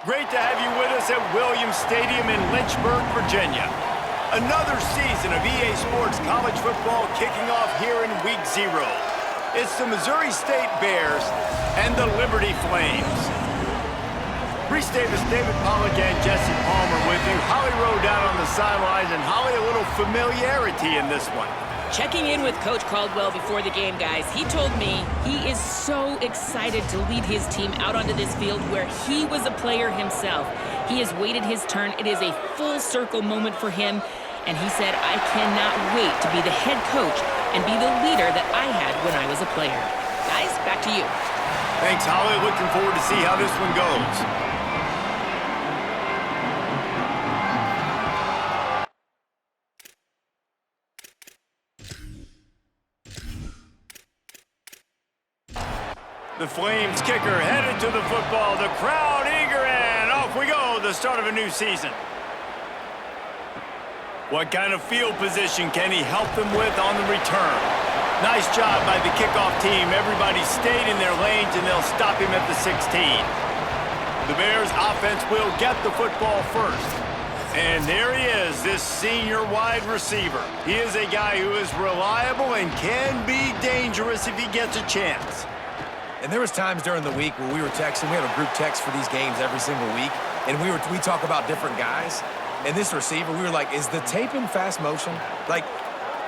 Great to have you with us at Williams Stadium in Lynchburg, Virginia. Another season of EA Sports college football kicking off here in Week 0. It's the Missouri State Bears and the Liberty Flames. Reese Davis, David Pollack, and Jesse Palmer with you. Holly Rowe down on the sidelines, and Holly, a little familiarity in this one. Checking in with Coach Caldwell before the game, guys. He told me he is so excited to lead his team out onto this field where he was a player himself. He has waited his turn. It is a full circle moment for him. And he said, I cannot wait to be the head coach and be the leader that I had when I was a player. Guys, back to you. Thanks, Holly. Looking forward to see how this one goes. The Flames kicker headed to the football. The crowd eager, and off we go. The start of a new season. What kind of field position can he help them with on the return? Nice job by the kickoff team. Everybody stayed in their lanes, and they'll stop him at the 16. The Bears offense will get the football first. And there he is, this senior wide receiver. He is a guy who is reliable and can be dangerous if he gets a chance. And there was times during the week where we were texting. We have a group text for these games every single week. And we talk about different guys. And this receiver, we were like, is the tape in fast motion? Like,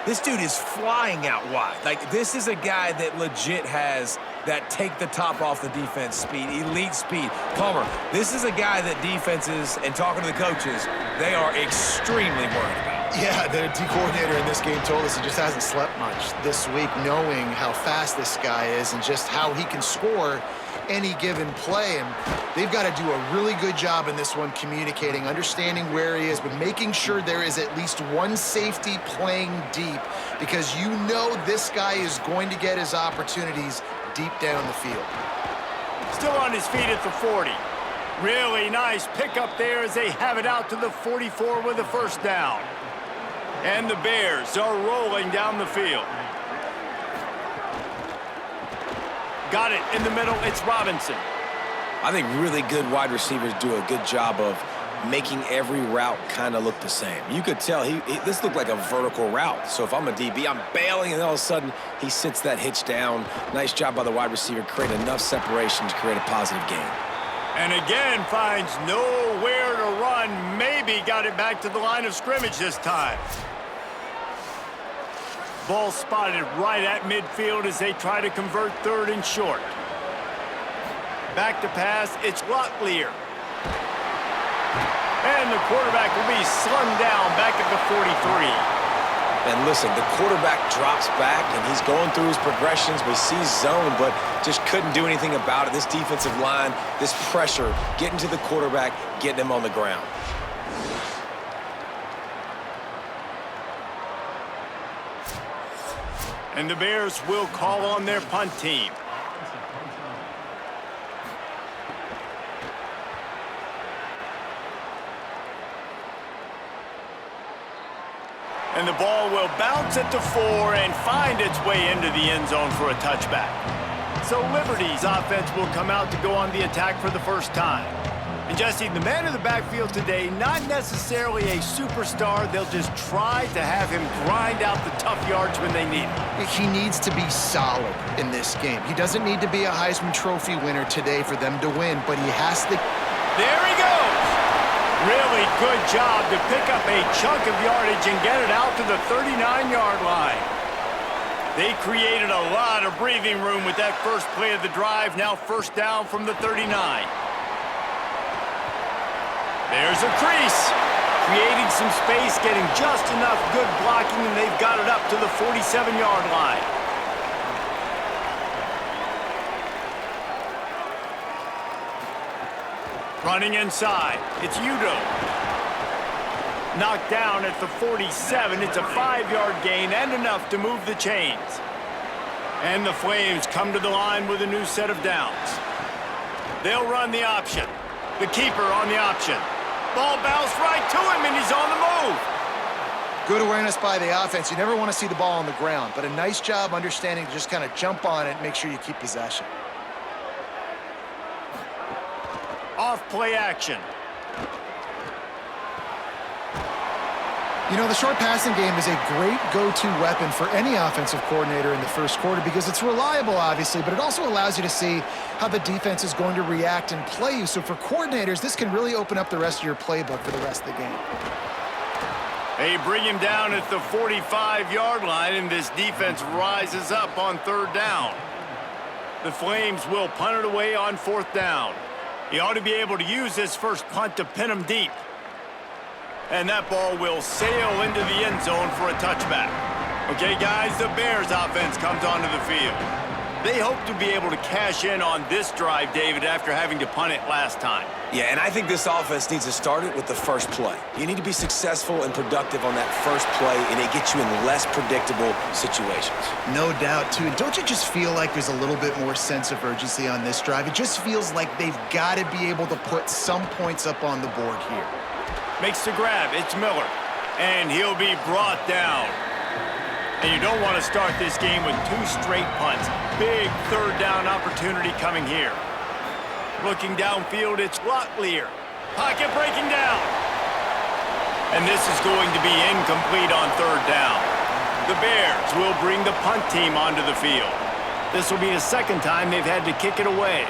this dude is flying out wide. Like, this is a guy that legit has that take the top off the defense speed, elite speed. Palmer, this is a guy that defenses, and talking to the coaches, they are extremely worried about. Yeah, the D coordinator in this game told us he just hasn't slept much this week, knowing how fast this guy is and just how he can score any given play. And they've got to do a really good job in this one communicating, understanding where he is, but making sure there is at least one safety playing deep, because you know this guy is going to get his opportunities deep down the field. Still on his feet at the 40. Really nice pickup there as they have it out to the 44 with a first down. And the Bears are rolling down the field. Got it in the middle. It's Robinson. I think really good wide receivers do a good job of making every route kind of look the same. You could tell this looked like a vertical route. So if I'm a DB, I'm bailing, and all of a sudden he sits that hitch down. Nice job by the wide receiver, create enough separation to create a positive gain. And again, finds nowhere to run. Maybe got it back to the line of scrimmage this time. Ball spotted right at midfield as they try to convert third and short. Back to pass, it's Locklear. And the quarterback will be slung down back at the 43. And listen, the quarterback drops back, and he's going through his progressions. We see zone, but just couldn't do anything about it. This defensive line, this pressure, getting to the quarterback, getting him on the ground. And the Bears will call on their punt team. And the ball will bounce at the 4 and find its way into the end zone for a touchback. So Liberty's offense will come out to go on the attack for the first time. And Jesse, the man in the backfield today, not necessarily a superstar. They'll just try to have him grind out the tough yards when they need him. He needs to be solid in this game. He doesn't need to be a Heisman Trophy winner today for them to win, but he has to. There he goes. Really good job to pick up a chunk of yardage and get it out to the 39-yard line. They created a lot of breathing room with that first play of the drive. Now first down from the 39. There's a crease. Creating some space, getting just enough good blocking, and they've got it up to the 47-yard line. Running inside, it's Udo. Knocked down at the 47. It's a 5-yard gain and enough to move the chains. And the Flames come to the line with a new set of downs. They'll run the option. The keeper on the option. Ball bounced right to him, and he's on the move. Good awareness by the offense. You never want to see the ball on the ground, but a nice job understanding to just kind of jump on it and make sure you keep possession. off play action. You know, the short passing game is a great go-to weapon for any offensive coordinator in the first quarter because it's reliable, obviously, but it also allows you to see how the defense is going to react and play you. So for coordinators, this can really open up the rest of your playbook for the rest of the game. They bring him down at the 45-yard line, and this defense rises up on third down. The Flames will punt it away on fourth down. He ought to be able to use this first punt to pin him deep. And that ball will sail into the end zone for a touchback. Okay, guys, the Bears offense comes onto the field. They hope to be able to cash in on this drive, David, after having to punt it last time. Yeah, and I think this offense needs to start it with the first play. You need to be successful and productive on that first play, and it gets you in less predictable situations. No doubt, too. And don't you just feel like there's a little bit more sense of urgency on this drive? It just feels like they've got to be able to put some points up on the board here. Makes the grab. It's Miller. And he'll be brought down. And you don't want to start this game with two straight punts. Big third down opportunity coming here. Looking downfield, it's Locklear. Pocket breaking down. And this is going to be incomplete on third down. The Bears will bring the punt team onto the field. This will be the second time they've had to kick it away.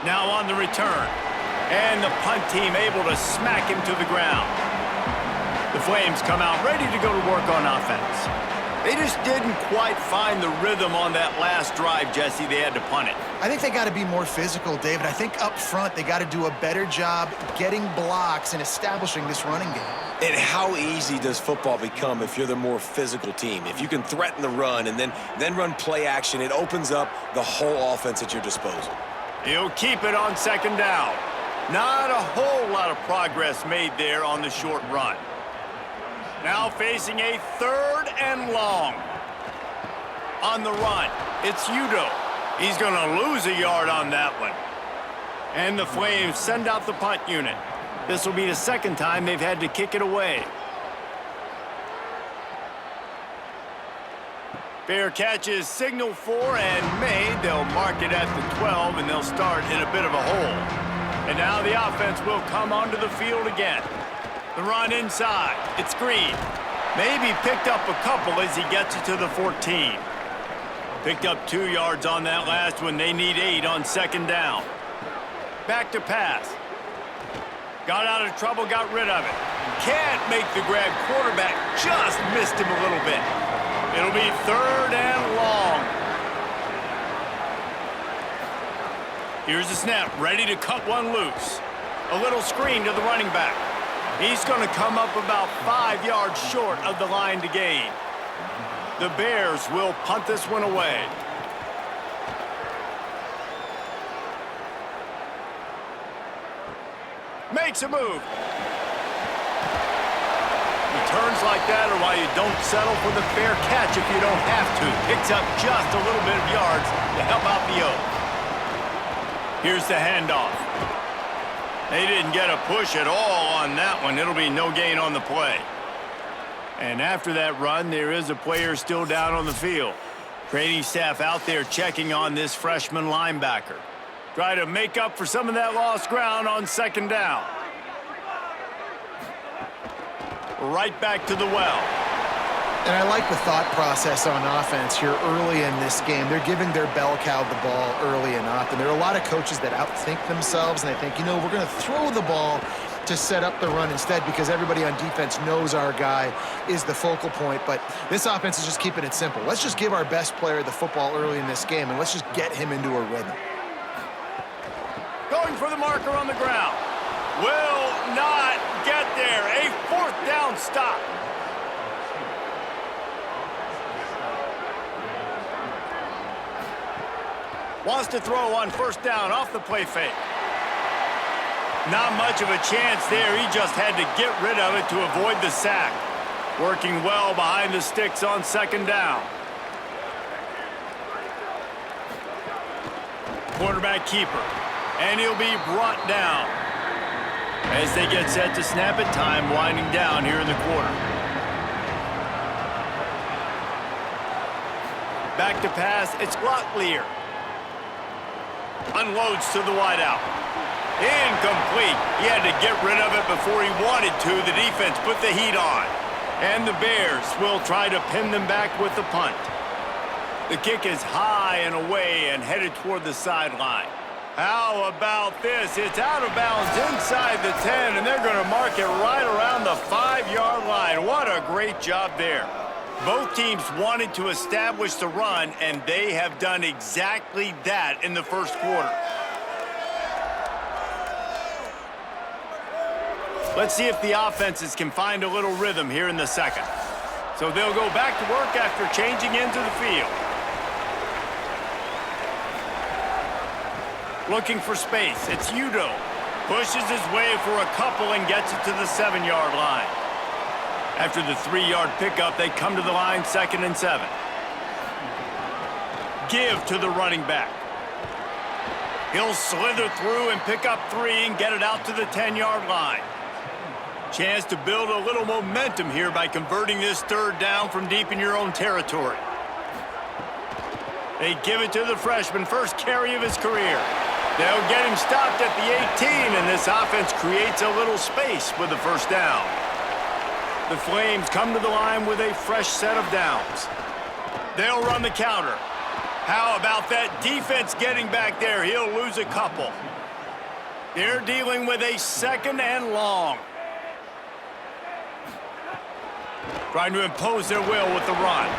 Now on the return. And the punt team able to smack him to the ground. The Flames come out ready to go to work on offense. They just didn't quite find the rhythm on that last drive, Jesse. They had to punt it. I think they got to be more physical, David. I think up front they got to do a better job getting blocks and establishing this running game. And how easy does football become if you're the more physical team? If you can threaten the run and then run play action, it opens up the whole offense at your disposal. He'll keep it on second down. Not a whole lot of progress made there on the short run. Now facing a third and long. On the run, it's Udo. He's going to lose a yard on that one. And the Flames send out the punt unit. This will be the second time they've had to kick it away. Fair catch is signaled for and made. They'll mark it at the 12, and they'll start in a bit of a hole. And now the offense will come onto the field again. The run inside. It's Green. Maybe picked up a couple as he gets it to the 14. Picked up 2 yards on that last one. They need 8 on second down. Back to pass. Got out of trouble, got rid of it. Can't make the grab. Quarterback just missed him a little bit. It'll be third and long. Here's the snap, ready to cut one loose. A little screen to the running back. He's going to come up about 5 yards short of the line to gain. The Bears will punt this one away. Makes a move. Returns like that are why you don't settle for the fair catch if you don't have to. Picks up just a little bit of yards to help out the O. Here's the handoff. They didn't get a push at all on that one. It'll be no gain on the play. And after that run, there is a player still down on the field. Training staff out there checking on this freshman linebacker. Try to make up for some of that lost ground on second down. Right back to the well. And I like the thought process on offense here early in this game. They're giving their bell cow the ball early and often. There are a lot of coaches that outthink themselves, and they think, you know, we're going to throw the ball to set up the run instead because everybody on defense knows our guy is the focal point. But this offense is just keeping it simple. Let's just give our best player the football early in this game, and let's just get him into a rhythm. Going for the marker on the ground. Will not get there. A fourth down stop. Wants to throw on first down off the play fake. Not much of a chance there. He just had to get rid of it to avoid the sack. Working well behind the sticks on second down. Quarterback keeper. And he'll be brought down. As they get set to snap it, time winding down here in the quarter. Back to pass, it's Locklear. Unloads to the wideout. Incomplete. He had to get rid of it before he wanted to. The defense put the heat on. And the Bears will try to pin them back with the punt. The kick is high and away and headed toward the sideline. How about this? It's out of bounds inside the 10, and they're going to mark it right around the 5-yard line. What a great job there. Both teams wanted to establish the run, and they have done exactly that in the first quarter. Let's see if the offenses can find a little rhythm here in the second. So they'll go back to work after changing into the field. Looking for space. It's Udo. Pushes his way for a couple and gets it to the 7-yard line. After the 3-yard pickup, they come to the line 2nd and 7. Give to the running back. He'll slither through and pick up 3 and get it out to the 10-yard line. Chance to build a little momentum here by converting this 3rd down from deep in your own territory. They give it to the freshman, first carry of his career. They'll get him stopped at the 18, and this offense creates a little space with the 1st down. The Flames come to the line with a fresh set of downs. They'll run the counter. How about that defense getting back there? He'll lose a couple. They're dealing with a 2nd and long. Trying to impose their will with the run.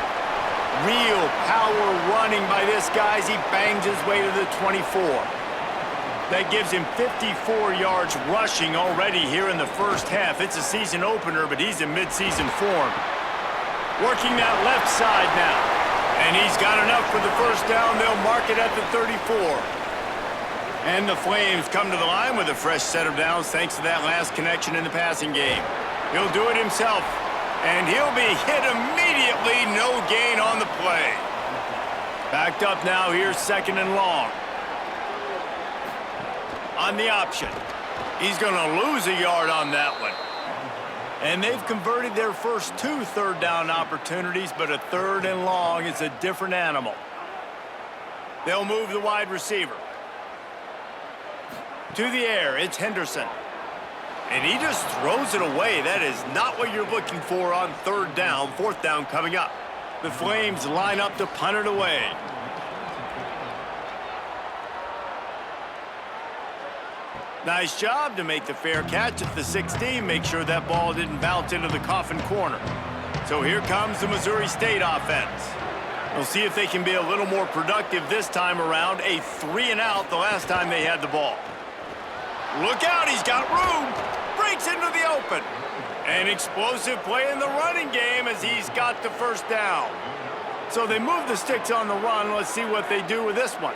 Real power running by this guy as he bangs his way to the 24. That gives him 54 yards rushing already here in the first half. It's a season opener, but he's in mid-season form. Working that left side now. And he's got enough for the 1st down. They'll mark it at the 34. And the Flames come to the line with a fresh set of downs thanks to that last connection in the passing game. He'll do it himself. And he'll be hit immediately. No gain on the play. Backed up now. Here's 2nd and long. On the option. He's going to lose a yard on that one. And they've converted their first 2 3rd down opportunities, but a 3rd and long is a different animal. They'll move the wide receiver. To the air, it's Henderson. And he just throws it away. That is not what you're looking for on 3rd down. 4th down coming up. The Flames line up to punt it away. Nice job to make the fair catch at the 16. Make sure that ball didn't bounce into the coffin corner. So here comes the Missouri State offense. We'll see if they can be a little more productive this time around. A 3-and-out the last time they had the ball. Look out, he's got room. Breaks into the open. An explosive play in the running game as he's got the 1st down. So they move the sticks on the run. Let's see what they do with this one.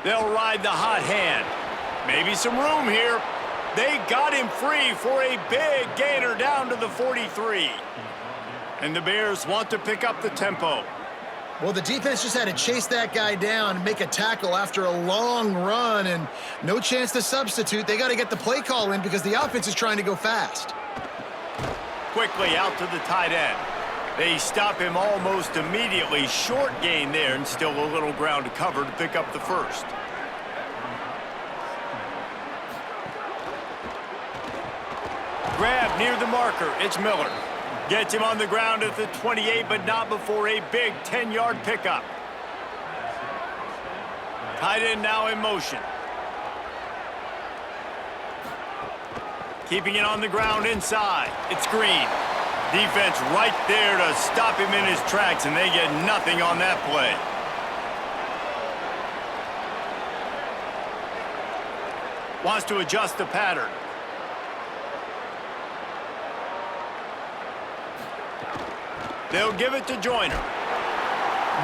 They'll ride the hot hand. Maybe some room here. They got him free for a big gainer down to the 43. And the Bears want to pick up the tempo. Well, the defense just had to chase that guy down and make a tackle after a long run, and no chance to substitute. They got to get the play call in because the offense is trying to go fast. Quickly out to the tight end. They stop him almost immediately. Short gain there, and still a little ground to cover to pick up the 1st. Grab near the marker. It's Miller. Gets him on the ground at the 28, but not before a big 10-yard pickup. Tight end now in motion. Keeping it on the ground inside. It's Green. Defense right there to stop him in his tracks, and they get nothing on that play. Wants to adjust the pattern. They'll give it to Joyner.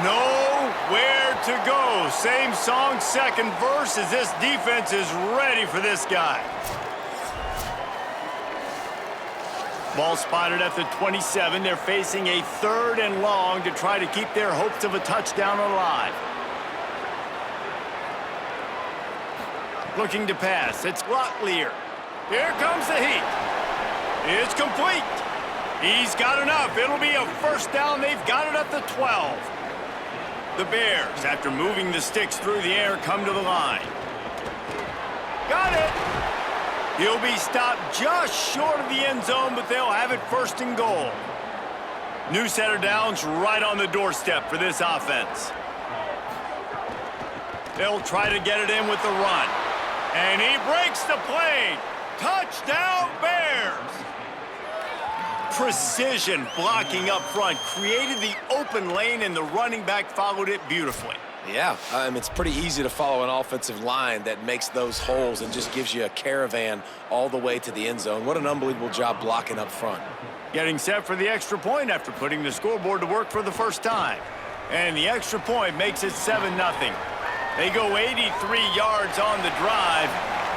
Nowhere to go. Same song, 2nd verse, as this defense is ready for this guy. Ball spotted at the 27. They're facing a 3rd and long to try to keep their hopes of a touchdown alive. Looking to pass. It's Locklear. Here comes the heat. It's complete. He's got enough. It'll be a 1st down. They've got it at the 12. The Bears, after moving the sticks through the air, come to the line. Got it! He'll be stopped just short of the end zone, but they'll have it first and goal. New set of downs right on the doorstep for this offense. They'll try to get it in with the run. And he breaks the plane. Touchdown, Bears! Precision blocking up front created the open lane, and the running back followed it beautifully. Yeah, it's pretty easy to follow an offensive line that makes those holes and just gives you a caravan all the way to the end zone. What an unbelievable job blocking up front. Getting set for the extra point after putting the scoreboard to work for the first time. And the extra point makes it 7-0. They go 83 yards on the drive,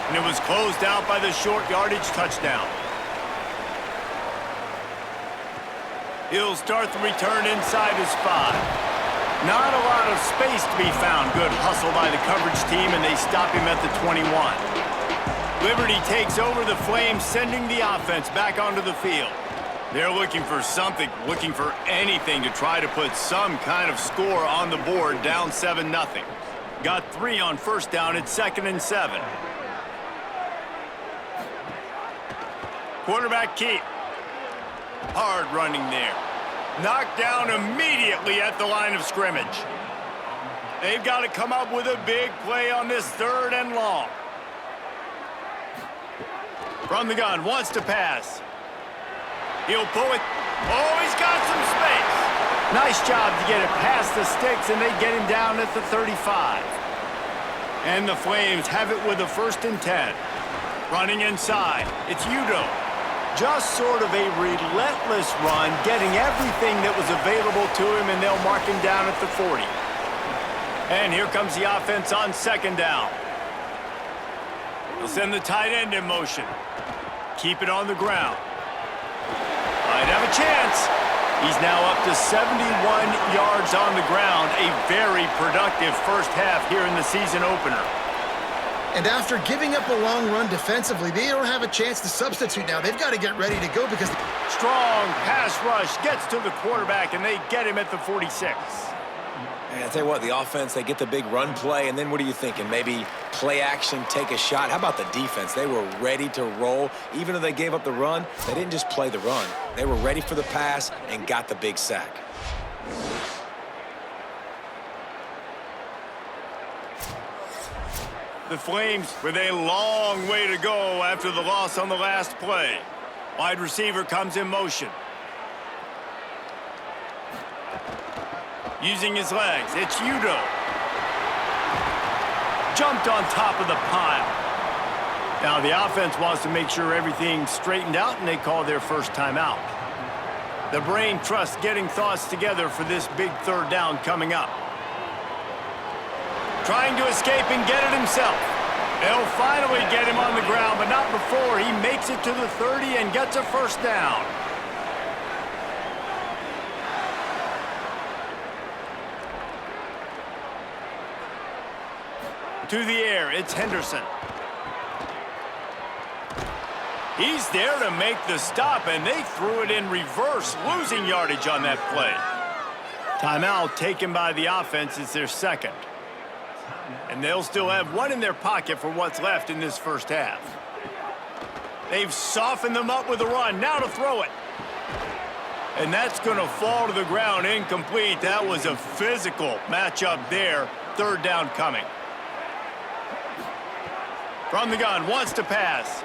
and it was closed out by the short yardage touchdown. He'll start the return inside his 5. Not a lot of space to be found. Good hustle by the coverage team, and they stop him at the 21. Liberty takes over the Flames, sending the offense back onto the field. They're looking for something, looking for anything to try to put some kind of score on the board, down 7-0. Got 3 on first down. It's 2nd and 7. Quarterback keep. Hard running there. Knocked down immediately at the line of scrimmage. They've got to come up with a big play on this 3rd and long. From the gun, wants to pass. He'll pull it. Oh, he's got some space. Nice job to get it past the sticks, and they get him down at the 35. And the Flames have it with a 1st and 10. Running inside, it's Udo. Just sort of a relentless run, getting everything that was available to him, and they'll mark him down at the 40. And here comes the offense on 2nd down. They'll send the tight end in motion. Keep it on the ground. Might have a chance. He's now up to 71 yards on the ground. A very productive first half here in the season opener. And after giving up a long run defensively, they don't have a chance to substitute now. They've got to get ready to go because... Strong pass rush gets to the quarterback, and they get him at the 46. Man, I tell you what, the offense, they get the big run play, and then what are you thinking? Maybe play action, take a shot. How about the defense? They were ready to roll. Even though they gave up the run, they didn't just play the run. They were ready for the pass and got the big sack. The Flames with a long way to go after the loss on the last play. Wide receiver comes in motion. Using his legs, it's Udo. Jumped on top of the pile. Now the offense wants to make sure everything's straightened out, and they call their first timeout. The brain trust getting thoughts together for this big 3rd down coming up. Trying to escape and get it himself. They'll finally get him on the ground, but not before he makes it to the 30 and gets a first down. To the air, it's Henderson. He's there to make the stop, and they threw it in reverse, losing yardage on that play. Timeout taken by the offense. It's their 2nd. And they'll still have 1 in their pocket for what's left in this first half. They've softened them up with a run. Now to throw it. And that's going to fall to the ground incomplete. That was a physical matchup there. 3rd down coming. From the gun, wants to pass.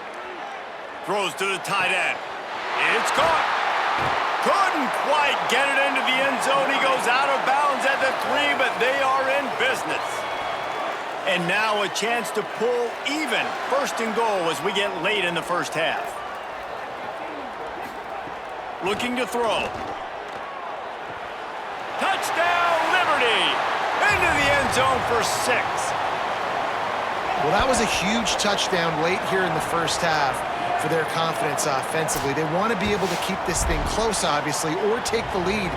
Throws to the tight end. It's caught. Couldn't quite get it into the end zone. He goes out of bounds at the 3, but they are in business. And now a chance to pull even 1st and goal as we get late in the first half. Looking to throw. Touchdown, Liberty! Into the end zone for 6. Well, that was a huge touchdown late here in the first half for their confidence offensively. They want to be able to keep this thing close, obviously, or take the lead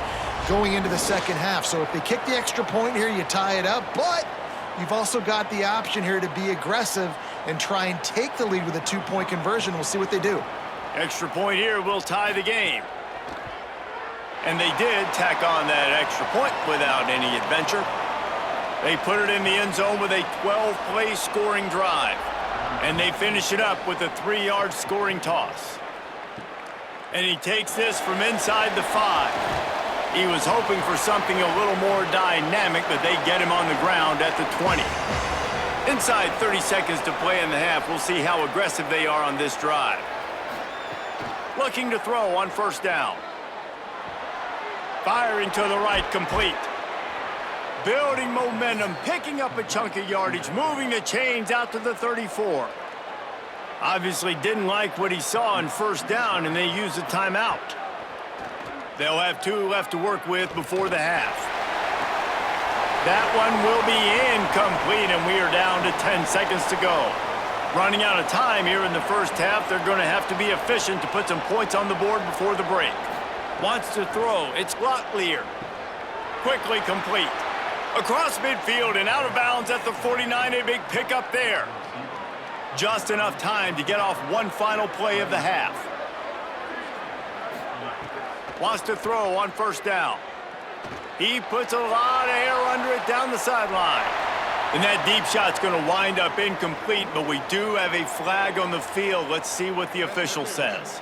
going into the 2nd half. So if they kick the extra point here, you tie it up, but you've also got the option here to be aggressive and try and take the lead with a 2-point conversion. We'll see what they do. Extra point here will tie the game. And they did tack on that extra point without any adventure. They put it in the end zone with a 12-play scoring drive. And they finish it up with a 3-yard scoring toss. And he takes this from inside the 5. He was hoping for something a little more dynamic, but they get him on the ground at the 20. Inside 30 seconds to play in the half. We'll see how aggressive they are on this drive. Looking to throw on first down. Firing to the right, complete. Building momentum, picking up a chunk of yardage, moving the chains out to the 34. Obviously didn't like what he saw on first down, and they used a timeout. They'll have 2 left to work with before the half. That one will be incomplete, and we are down to 10 seconds to go. Running out of time here in the first half, they're going to have to be efficient to put some points on the board before the break. Wants to throw. It's Locklear. Quickly complete. Across midfield and out of bounds at the 49, a big pickup there. Just enough time to get off one final play of the half. Wants to throw on first down. He puts a lot of air under it down the sideline. And that deep shot's going to wind up incomplete, but we do have a flag on the field. Let's see what the official says.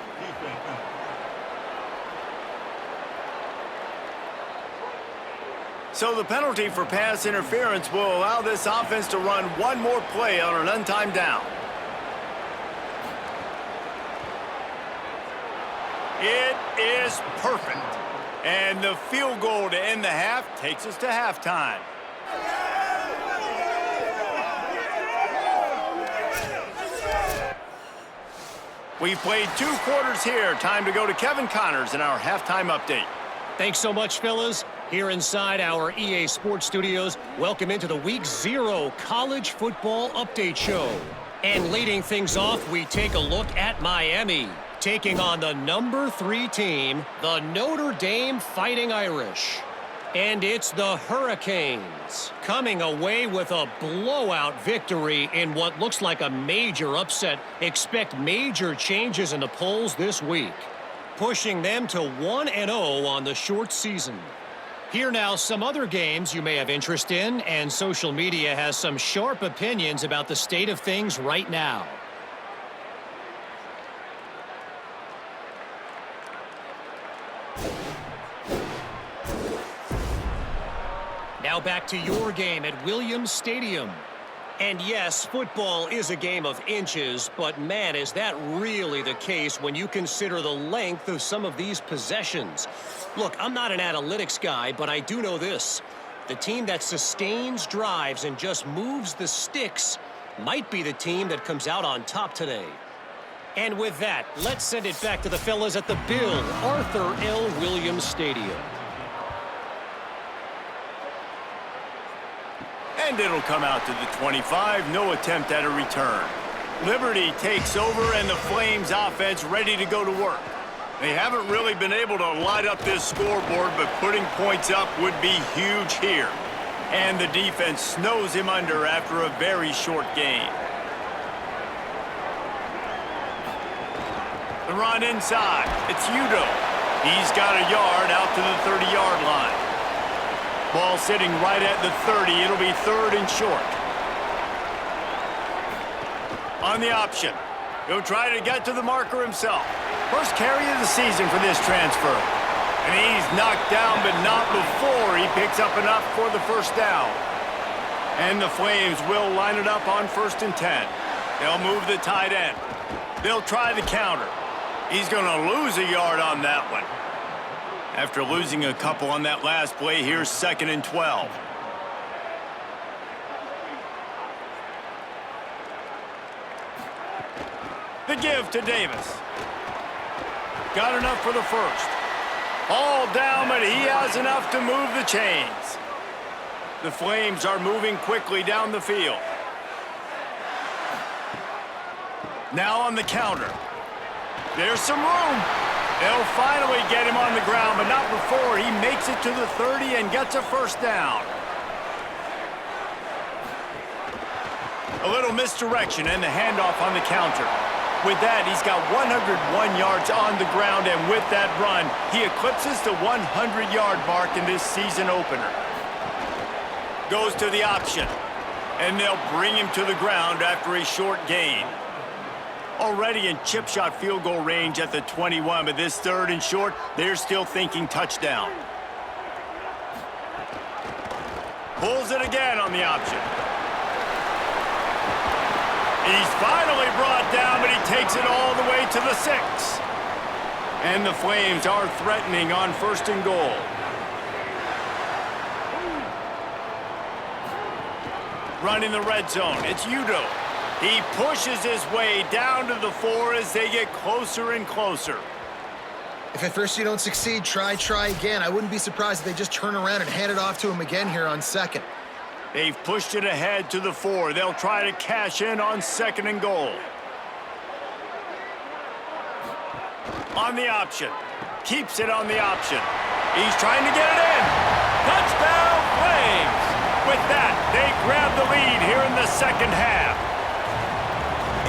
So the penalty for pass interference will allow this offense to run one more play on an untimed down. It is perfect. And the field goal to end the half takes us to halftime. We've played 2 quarters here. Time to go to Kevin Connors in our halftime update. Thanks so much, fellas. Here inside our EA Sports Studios, welcome into the Week 0 College Football Update Show. And leading things off, we take a look at Miami, taking on the number 3 team, the Notre Dame Fighting Irish. And it's the Hurricanes, coming away with a blowout victory in what looks like a major upset. Expect major changes in the polls this week, pushing them to 1-0 on the short season. Here now, some other games you may have interest in, and social media has some sharp opinions about the state of things right now. Now back to your game at Williams Stadium. And yes, football is a game of inches, but man, is that really the case when you consider the length of some of these possessions. Look, I'm not an analytics guy, but I do know this. The team that sustains drives and just moves the sticks might be the team that comes out on top today. And with that, let's send it back to the fellas at the Bill Arthur L. Williams Stadium. And it'll come out to the 25. No attempt at a return. Liberty takes over, and the Flames offense ready to go to work. They haven't really been able to light up this scoreboard, but putting points up would be huge here. And the defense snows him under after a very short game. The run inside. It's Udo. He's got a yard out to the 30-yard line. Ball sitting right at the 30. It'll be 3rd and short. On the option. He'll try to get to the marker himself. First carry of the season for this transfer. And he's knocked down, but not before he picks up enough for the first down. And the Flames will line it up on 1st and 10. They'll move the tight end. They'll try the counter. He's going to lose a yard on that one. After losing a couple on that last play, here's 2nd and 12. The give to Davis. Got enough for the first. All down, but he has enough to move the chains. The Flames are moving quickly down the field. Now on the counter. There's some room. They'll finally get him on the ground, but not before he makes it to the 30 and gets a first down. A little misdirection and the handoff on the counter. With that, he's got 101 yards on the ground, and with that run, he eclipses the 100-yard mark in this season opener. Goes to the option. And they'll bring him to the ground after a short gain. Already in chip shot field goal range at the 21, but this 3rd and short, they're still thinking touchdown. Pulls it again on the option. He's finally brought down, but he takes it all the way to the 6. And the Flames are threatening on 1st and goal. Running the red zone, it's Udo. He pushes his way down to the 4 as they get closer and closer. If at first you don't succeed, try again. I wouldn't be surprised if they just turn around and hand it off to him again here on 2nd. They've pushed it ahead to the 4. They'll try to cash in on 2nd and goal. On the option. Keeps it on the option. He's trying to get it in. Touchdown, Flames! With that, they grab the lead here in the 2nd half.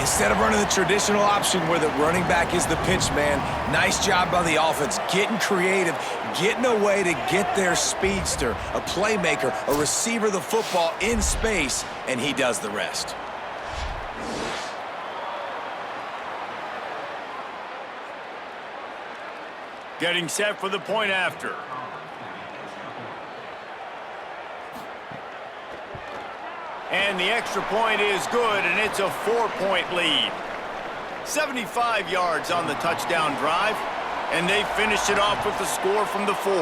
Instead of running the traditional option where the running back is the pitch man, nice job by the offense, getting creative, getting a way to get their speedster, a playmaker, a receiver the football in space, and he does the rest. Getting set for the point after. And the extra point is good, and it's a 4-point lead. 75 yards on the touchdown drive, and they finish it off with the score from the 4.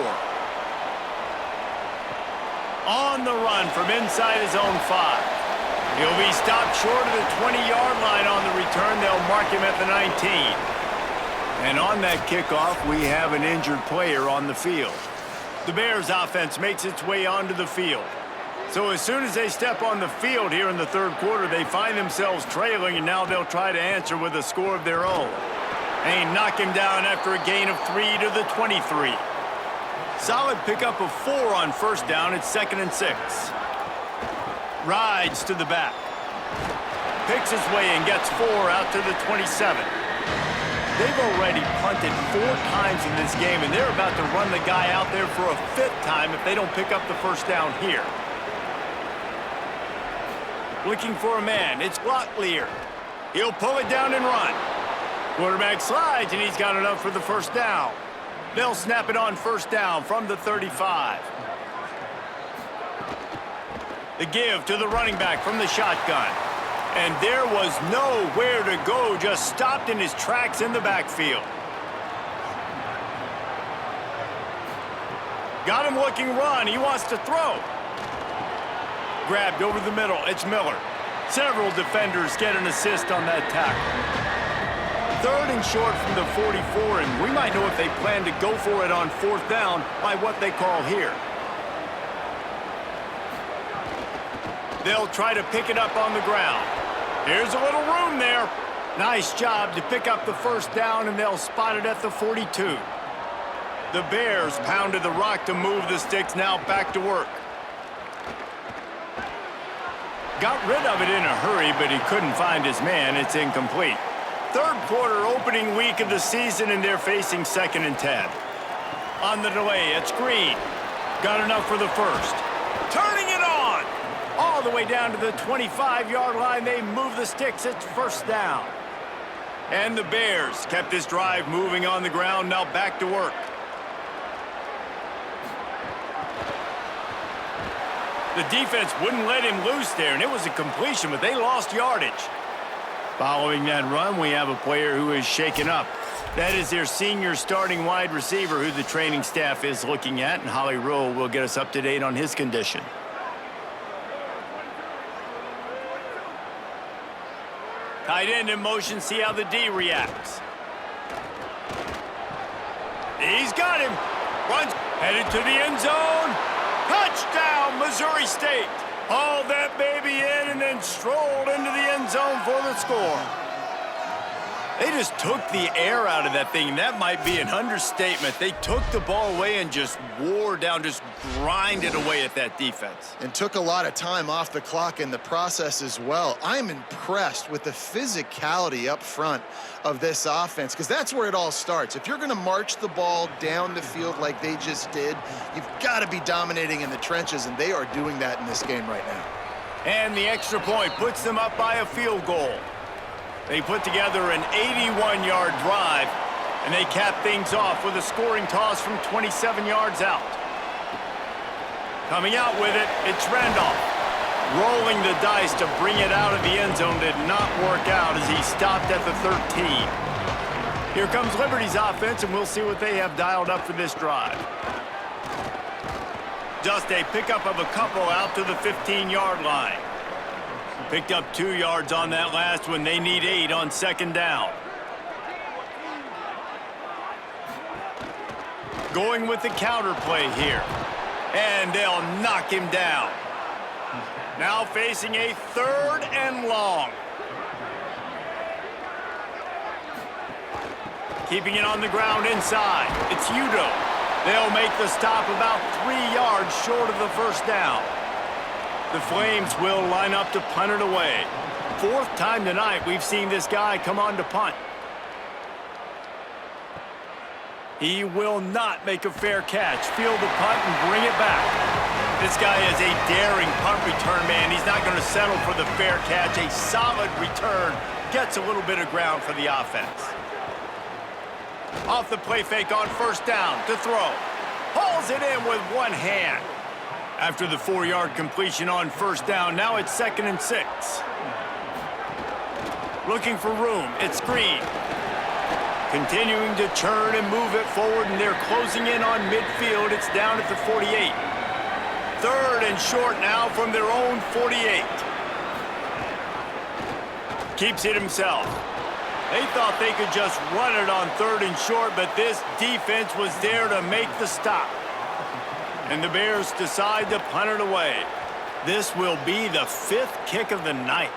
On the run from inside his own 5. He'll be stopped short of the 20-yard line on the return. They'll mark him at the 19. And on that kickoff, we have an injured player on the field. The Bears offense makes its way onto the field. So as soon as they step on the field here in the 3rd quarter, they find themselves trailing, and now they'll try to answer with a score of their own. They knock him down after a gain of 3 to the 23. Solid pickup of 4 on 1st down. It's 2nd and 6. Rides to the back. Picks his way and gets 4 out to the 27. They've already punted 4 times in this game, and they're about to run the guy out there for a 5th time if they don't pick up the 1st down here. Looking for a man, it's Locklear. He'll pull it down and run. Quarterback slides, and he's got enough for the 1st down. They'll snap it on 1st down from the 35. The give to the running back from the shotgun. And there was nowhere to go, just stopped in his tracks in the backfield. Got him looking run, he wants to throw. Grabbed over the middle, it's Miller. Several defenders get an assist on that tackle. 3rd and short from the 44, and we might know if they plan to go for it on 4th down by what they call here. They'll try to pick it up on the ground. Here's a little room there. Nice job to pick up the 1st down, and they'll spot it at the 42. The Bears pounded the rock to move the sticks, now back to work. Got rid of it in a hurry, but he couldn't find his man. It's incomplete. 3rd quarter opening week of the season, and they're facing 2nd and 10. On the delay, it's Green. Got enough for the 1st. Turning it on! All the way down to the 25-yard line. They move the sticks. It's 1st down. And the Bears kept this drive moving on the ground. Now back to work. The defense wouldn't let him loose there, and it was a completion, but they lost yardage. Following that run, we have a player who is shaken up. That is their senior starting wide receiver who the training staff is looking at, and Holly Rowe will get us up to date on his condition. Tight end in motion, see how the D reacts. He's got him. Runs, headed to the end zone. Touchdown, Missouri State. Hauled that baby in and then strolled into the end zone for the score. They just took the air out of that thing. That might be an understatement. They took the ball away and just wore down, just grinded away at that defense. And took a lot of time off the clock in the process as well. I'm impressed with the physicality up front of this offense, because that's where it all starts. If you're going to march the ball down the field like they just did, you've got to be dominating in the trenches, and they are doing that in this game right now. And the extra point puts them up by a field goal. They put together an 81-yard drive, and they cap things off with a scoring toss from 27 yards out. Coming out with it, it's Randolph. Rolling the dice to bring it out of the end zone did not work out as he stopped at the 13. Here comes Liberty's offense, and we'll see what they have dialed up for this drive. Just a pickup of a couple out to the 15-yard line. Picked up 2 yards on that last one. They need 8 on second down. Going with the counter play here. And they'll knock him down. Now facing a 3rd and long. Keeping it on the ground inside. It's Udo. They'll make the stop about 3 yards short of the first down. The Flames will line up to punt it away. 4th time tonight we've seen this guy come on to punt. He will not make a fair catch. Field the punt and bring it back. This guy is a daring punt return man. He's not going to settle for the fair catch. A solid return gets a little bit of ground for the offense. Off the play fake on first down to throw. Hauls it in with one hand. After the 4-yard completion on first down, now it's 2nd and 6. Looking for room, it's Green. Continuing to churn and move it forward, and they're closing in on midfield. It's down at the 48. 3rd and short now from their own 48. Keeps it himself. They thought they could just run it on 3rd and short, but this defense was there to make the stop. And the Bears decide to punt it away. This will be the 5th kick of the night.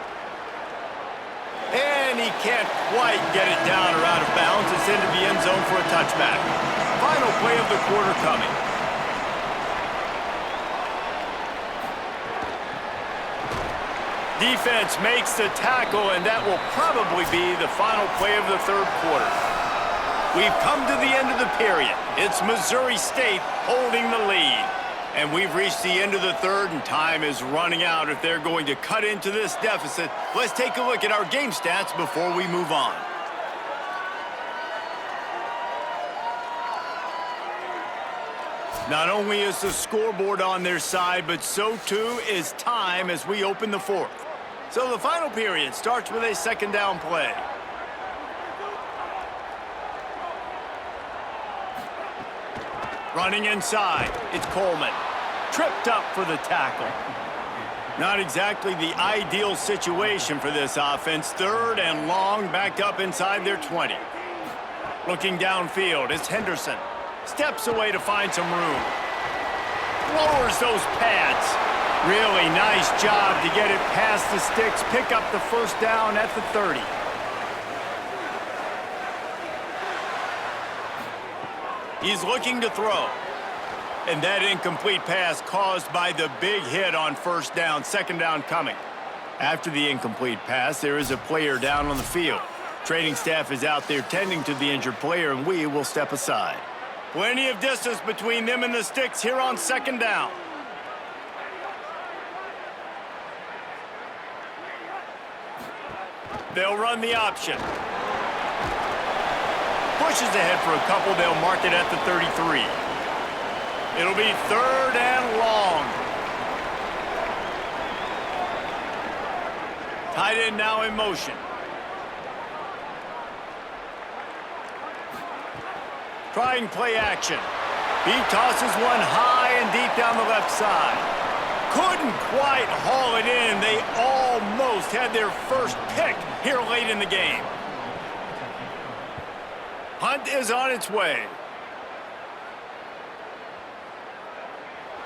And he can't quite get it down or out of bounds. It's into the end zone for a touchback. Final play of the quarter coming. Defense makes the tackle, and that will probably be the final play of the 3rd quarter. We've come to the end of the period. It's Missouri State holding the lead. And we've reached the end of the 3rd, and time is running out if they're going to cut into this deficit. Let's take a look at our game stats before we move on. Not only is the scoreboard on their side, but so too is time as we open the 4th. So the final period starts with a 2nd down play. Running inside, it's Coleman. Tripped up for the tackle. Not exactly the ideal situation for this offense. 3rd and long, backed up inside their 20. Looking downfield, it's Henderson. Steps away to find some room. Lowers those pads. Really nice job to get it past the sticks. Pick up the first down at the 30. He's looking to throw. And that incomplete pass caused by the big hit on first down. 2nd down coming. After the incomplete pass, there is a player down on the field. Training staff is out there tending to the injured player, and we will step aside. Plenty of distance between them and the sticks here on 2nd down. They'll run the option. Pushes ahead for a couple. They'll mark it at the 33. It'll be 3rd and long. Tight end now in motion. Trying play action. He tosses one high and deep down the left side. Couldn't quite haul it in. They almost had their first pick here late in the game. Hunt is on its way.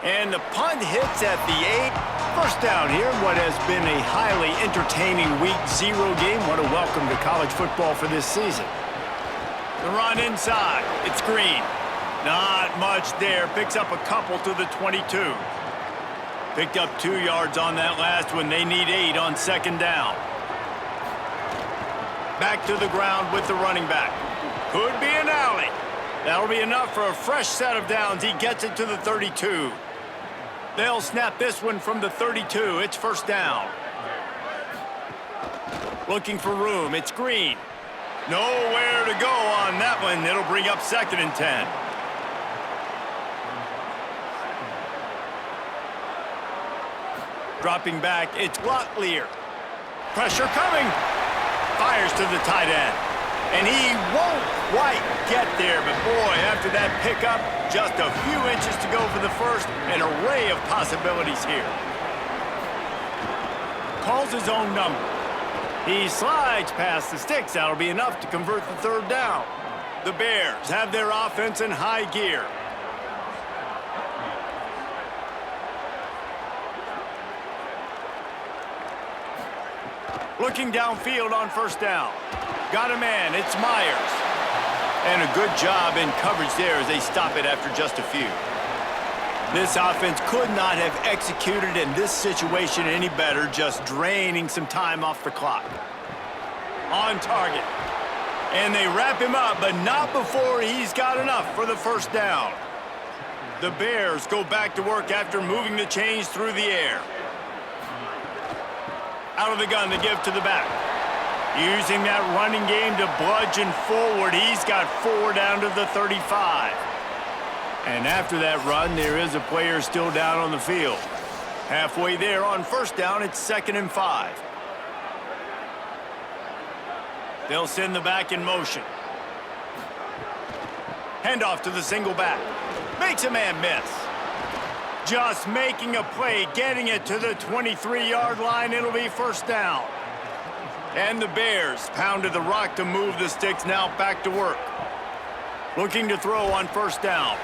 And the punt hits at the 8. First down here, what has been a highly entertaining Week 0 game. What a welcome to college football for this season. The run inside. It's Green. Not much there. Picks up a couple to the 22. Picked up 2 yards on that last one. They need 8 on second down. Back to the ground with the running back. Could be an alley. That'll be enough for a fresh set of downs. He gets it to the 32. They'll snap this one from the 32. It's first down. Looking for room. It's Green. Nowhere to go on that one. It'll bring up 2nd and 10. Dropping back, it's Locklear. Pressure coming. Fires to the tight end. And he won't quite get there, but boy, after that pickup, just a few inches to go for the first. An array of possibilities here. Calls his own number. He slides past the sticks. That'll be enough to convert the 3rd down. The Bears have their offense in high gear. Looking downfield on first down. Got a man. It's Myers. And a good job in coverage there as they stop it after just a few. This offense could not have executed in this situation any better, just draining some time off the clock. On target. And they wrap him up, but not before he's got enough for the first down. The Bears go back to work after moving the chains through the air. Out of the gun, they give to the back. Using that running game to bludgeon forward. He's got 4 down to the 35. And after that run, there is a player still down on the field. Halfway there on first down, it's 2nd and 5. They'll send the back in motion. Handoff to the single back. Makes a man miss. Just making a play, getting it to the 23-yard line. It'll be first down. And the Bears pounded the rock to move the sticks, now back to work. Looking to throw on first down.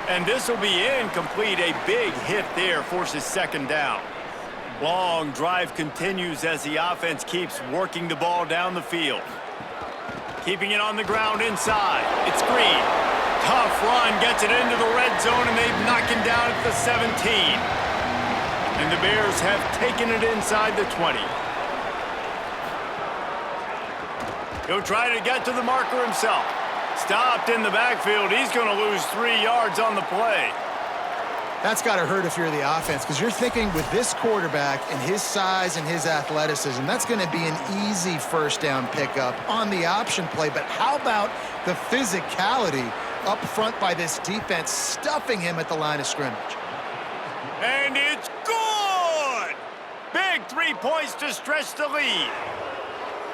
And this will be incomplete. A big hit there forces 2nd down. Long drive continues as the offense keeps working the ball down the field. Keeping it on the ground inside. It's Green. Tough run, gets it into the red zone, and they've knocked him down at the 17. And the Bears have taken it inside the 20. He'll try to get to the marker himself. Stopped in the backfield. He's going to lose 3 yards on the play. That's got to hurt if you're the offense, because you're thinking with this quarterback and his size and his athleticism, that's going to be an easy first down pickup on the option play. But how about the physicality up front by this defense, stuffing him at the line of scrimmage? And it's good! Big 3 points to stretch the lead.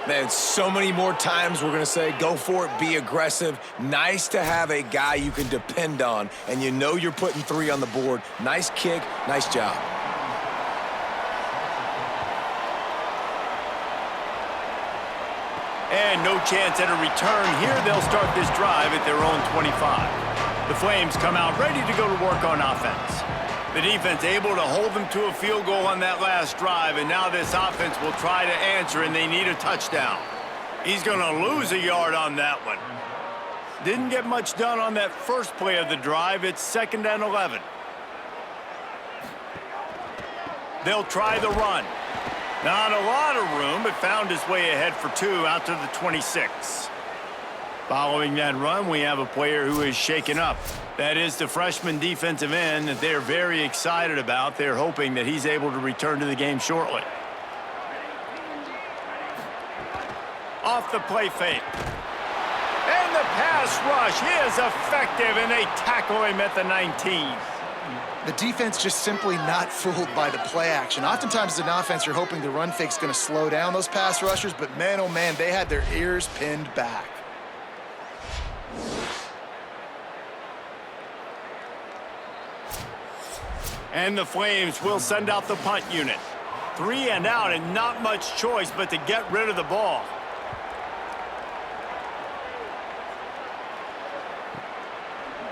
Man, so many more times we're going to say, go for it, be aggressive. Nice to have a guy you can depend on, and you know you're putting 3 on the board. Nice kick, nice job. And no chance at a return here. They'll start this drive at their own 25. The Flames come out ready to go to work on offense. The defense able to hold them to a field goal on that last drive, and now this offense will try to answer, and they need a touchdown. He's going to lose a yard on that one. Didn't get much done on that first play of the drive. It's 2nd and 11. They'll try the run. Not a lot of room, but found his way ahead for 2 out to the 26. Following that run, we have a player who is shaken up. That is the freshman defensive end that they're very excited about. They're hoping that he's able to return to the game shortly. Off the play fake. And the pass rush is effective, and they tackle him at the 19. The defense just simply not fooled by the play action. Oftentimes as an offense, you're hoping the run fake's going to slow down those pass rushers, but man, oh man, they had their ears pinned back. And the Flames will send out the punt unit. 3 and out, and not much choice but to get rid of the ball.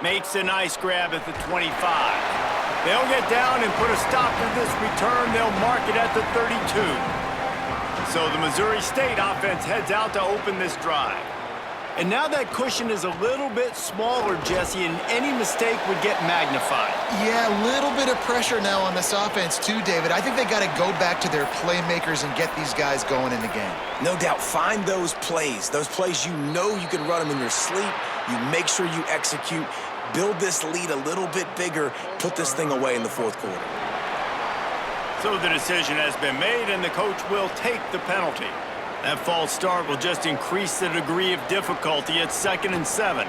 Makes a nice grab at the 25. They'll get down and put a stop to this return. They'll mark it at the 32. So the Missouri State offense heads out to open this drive. And now that cushion is a little bit smaller, Jesse, and any mistake would get magnified. Yeah, a little bit of pressure now on this offense too, David. I think they got to go back to their playmakers and get these guys going in the game. No doubt, find those plays you know you can run them in your sleep. You make sure you execute, build this lead a little bit bigger, put this thing away in the fourth quarter. So the decision has been made, and the coach will take the penalty. That false start will just increase the degree of difficulty at 2nd and 7.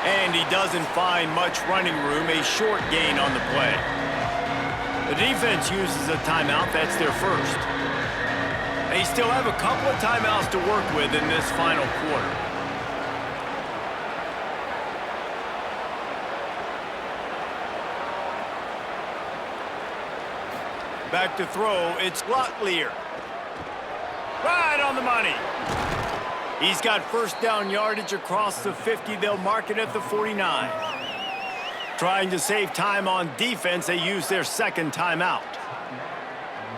And he doesn't find much running room, a short gain on the play. The defense uses a timeout. That's their first. They still have a couple of timeouts to work with in this final quarter. Back to throw, it's Locklear. Right on the money. He's got first down yardage across the 50. They'll mark it at the 49. Trying to save time on defense, they use their second timeout.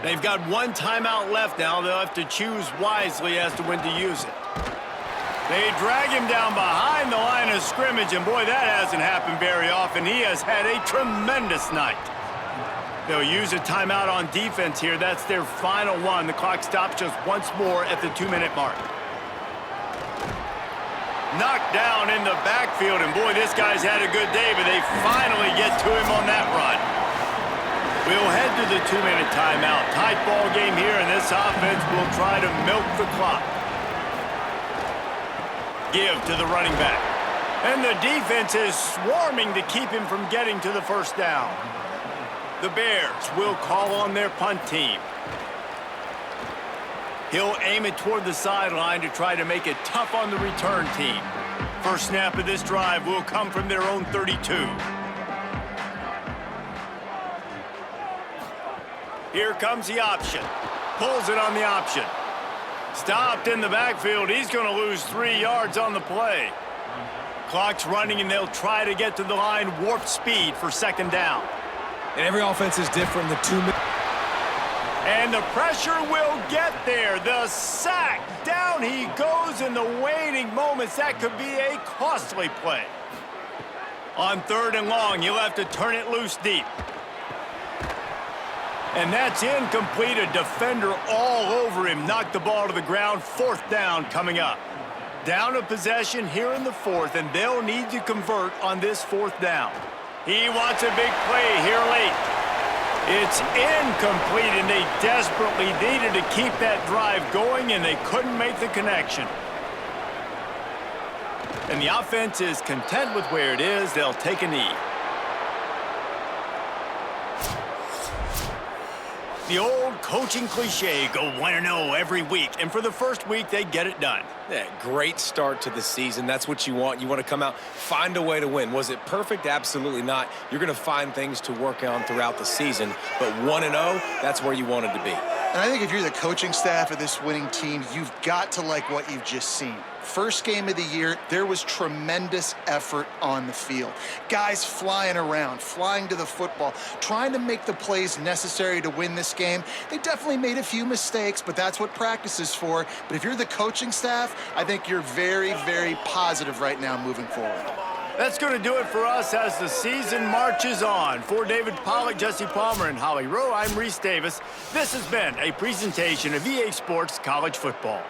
They've got one timeout left now. They'll have to choose wisely as to when to use it. They drag him down behind the line of scrimmage, and boy, that hasn't happened very often. He has had a tremendous night. They'll use a timeout on defense here. That's their final one. The clock stops just once more at the 2-minute mark. Knocked down in the backfield, and boy, this guy's had a good day, but they finally get to him on that run. We'll head to the 2-minute timeout. Tight ball game here, and this offense will try to milk the clock. Give to the running back. And the defense is swarming to keep him from getting to the first down. The Bears will call on their punt team. He'll aim it toward the sideline to try to make it tough on the return team. First snap of this drive will come from their own 32. Here comes the option. Pulls it on the option. Stopped in the backfield. He's going to lose 3 yards on the play. Clock's running, and they'll try to get to the line warp speed for second down. And every offense is different in the 2 minutes. And the pressure will get there. The sack. Down he goes in the waning moments. That could be a costly play. On 3rd and long, you'll have to turn it loose deep. And that's incomplete. A defender all over him. Knocked the ball to the ground. 4th down coming up. Down a possession here in the 4th, and they'll need to convert on this 4th down. He wants a big play here late. It's incomplete, and they desperately needed to keep that drive going, and they couldn't make the connection. And the offense is content with where it is. They'll take a knee. The old coaching cliche, go 1-0 every week. And for the first week, they get it done. Yeah, great start to the season. That's what you want. You want to come out, find a way to win. Was it perfect? Absolutely not. You're going to find things to work on throughout the season. But 1-0, that's where you wanted to be. And I think if you're the coaching staff of this winning team, you've got to like what you've just seen. First game of the year, there was tremendous effort on the field. Guys flying around, flying to the football, trying to make the plays necessary to win this game. They definitely made a few mistakes, but that's what practice is for. But if you're the coaching staff, I think you're very, very positive right now moving forward. That's going to do it for us as the season marches on. For David Pollack, Jesse Palmer, and Holly Rowe, I'm Reese Davis. This has been a presentation of EA Sports College Football.